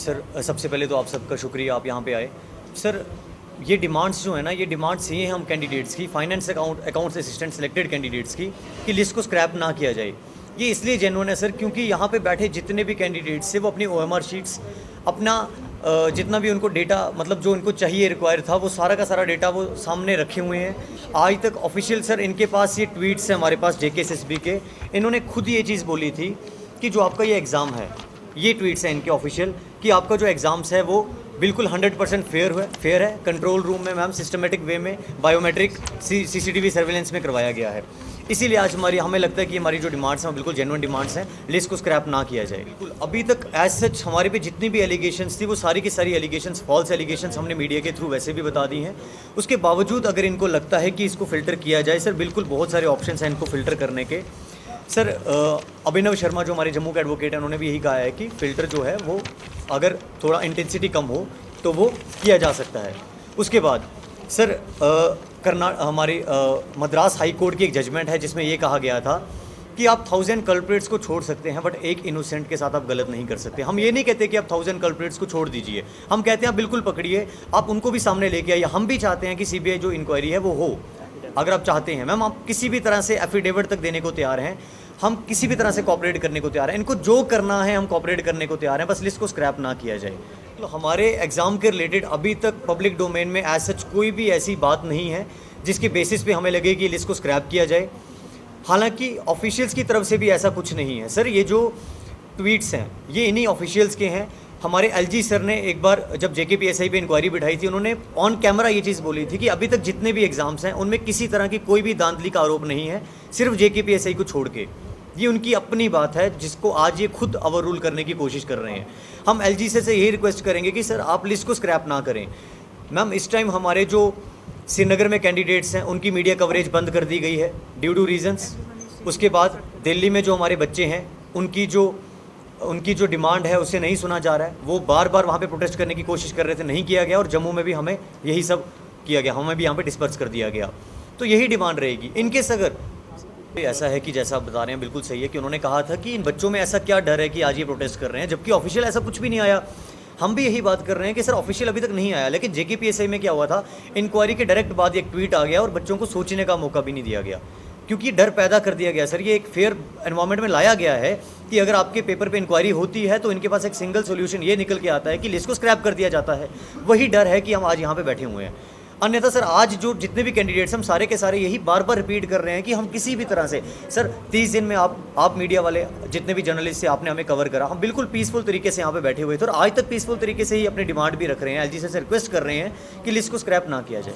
Sir सबसे पहले तो आप सबका शुक्रिया, आप यहाँ पे आए। सर ये डिमांड्स जो है ना, ये डिमांड्स ये हैं हम कैंडिडेट्स की, finance accounts assistant selected candidates की, कि लिस्ट को स्क्रैप ना किया जाए। ये इसलिए जेन्युइन है सर क्योंकि यहाँ पे बैठे जितने भी कैंडिडेट्स थे वो अपनी OMR शीट्स, अपना जितना भी उनको डेटा मतलब जो इनको चाहिए रिक्वायर था वो सारा का सारा डेटा वो सामने रखे हुए हैं। आज तक ऑफिशियल सर इनके पास ये ट्वीट्स हैं हमारे पास JKSSB के, इन्होंने खुद ये चीज़ बोली थी कि जो आपका ये एग्ज़ाम है, ये ट्वीट्स हैं इनके ऑफिशियल कि आपका जो एग्ज़ाम्स है वो बिल्कुल 100% फेयर है। कंट्रोल रूम में मैम सिस्टमेटिक वे में बायोमेट्रिक CCTV सर्वेलेंस में करवाया गया है। इसीलिए आज हमें लगता है कि हमारी जो डिमांड्स हैं वो बिल्कुल जेन्युइन डिमांड्स हैं, लिस्ट को स्क्रैप ना किया जाए। बिल्कुल अभी तक एज सच हमारे पे जितनी भी एलिगेशंस थी वो सारी की सारी एलिगेशंस फॉल्स एलिगेशंस हमने मीडिया के थ्रू वैसे भी बता दी हैं। उसके बावजूद अगर इनको लगता है कि इसको फ़िल्टर किया जाए, सर बिल्कुल बहुत सारे ऑप्शन हैं इनको फ़िल्टर करने के। सर अभिनव शर्मा जो हमारे जम्मू के एडवोकेट हैं उन्होंने भी यही कहा है कि फ़िल्टर जो है वो अगर थोड़ा इंटेंसिटी कम हो तो वो किया जा सकता है। उसके बाद सर हमारी मद्रास हाई कोर्ट की एक जजमेंट है जिसमें ये कहा गया था कि आप 1000 कल्प्रिट्स को छोड़ सकते हैं बट एक इनोसेंट के साथ आप गलत नहीं कर सकते। हम ये नहीं कहते कि आप 1000 कल्प्रिट्स को छोड़ दीजिए, हम कहते हैं आप बिल्कुल पकड़िए, आप उनको भी सामने लेके आइए। हम भी चाहते हैं कि CBI जो इंक्वायरी है वो हो, अगर आप चाहते हैं मैम, आप किसी भी तरह से एफिडेविट तक देने को तैयार हैं, हम किसी भी तरह से कॉपरेट करने को तैयार हैं। इनको जो करना है हम कॉपरेट करने को तैयार हैं, बस लिस्ट को स्क्रैप ना किया जाए। तो हमारे एग्ज़ाम के रिलेटेड अभी तक पब्लिक डोमेन में एज सच कोई भी ऐसी बात नहीं है जिसके बेसिस पे हमें लगे कि लिस्ट को स्क्रैप किया जाए। हालांकि ऑफिशियल्स की तरफ से भी ऐसा कुछ नहीं है। सर ये जो ट्वीट्स हैं ये इन्हीं ऑफिशियल्स के हैं। हमारे LG सर ने एक बार जब JKPSI पे इंक्वायरी बिठाई थी, उन्होंने ऑन कैमरा ये चीज़ बोली थी कि अभी तक जितने भी एग्ज़ाम्स हैं उनमें किसी तरह की कोई भी धांधली का आरोप नहीं है, सिर्फ JKPSI को छोड़ के। ये उनकी अपनी बात है जिसको आज ये खुद ओवर रूल करने की कोशिश कर रहे हैं। हम LG से यही रिक्वेस्ट करेंगे कि सर आप लिस्ट को स्क्रैप ना करें। मैम इस टाइम हमारे जो श्रीनगर में कैंडिडेट्स हैं उनकी मीडिया कवरेज बंद कर दी गई है ड्यू टू रीजंस। उसके बाद दिल्ली में जो हमारे बच्चे हैं उनकी जो डिमांड है उसे नहीं सुना जा रहा है, वो बार बार वहाँ पे प्रोटेस्ट करने की कोशिश कर रहे थे, नहीं किया गया। और जम्मू में भी हमें यही सब किया गया, हमें भी यहाँ पे डिस्पर्स कर दिया गया। तो यही डिमांड रहेगी। इनकेस अगर ऐसा है कि जैसा आप बता रहे हैं बिल्कुल सही है कि उन्होंने कहा था कि इन बच्चों में ऐसा क्या डर है कि आज ये प्रोटेस्ट कर रहे हैं, जबकि ऑफिशियल ऐसा कुछ भी नहीं आया। हम भी यही बात कर रहे हैं कि सर ऑफिशियल अभी तक नहीं आया, लेकिन JKPSI में क्या हुआ था, इंक्वायरी के डायरेक्ट बाद एक ट्वीट आ गया और बच्चों को सोचने का मौका भी नहीं दिया गया, क्योंकि डर पैदा कर दिया गया। सर ये एक फेयर एनवायरनमेंट में लाया गया है कि अगर आपके पेपर पे इंक्वायरी होती है तो इनके पास एक सिंगल सोल्यूशन ये निकल के आता है कि लिस्ट को स्क्रैप कर दिया जाता है। वही डर है कि हम आज यहाँ पे बैठे हुए हैं। अन्यथा सर आज जो जितने भी कैंडिडेट्स हम सारे के सारे यही बार बार रिपीट कर रहे हैं कि हम किसी भी तरह से सर 30 दिन में आप मीडिया वाले जितने भी जर्नलिस्ट से आपने हमें कवर करा, हम बिल्कुल पीसफुल तरीके से यहाँ पे बैठे हुए थे और आज तक पीसफुल तरीके से ही अपनी डिमांड भी रख रहे हैं। LG से रिक्वेस्ट कर रहे हैं कि लिस्ट को स्क्रैप ना किया जाए।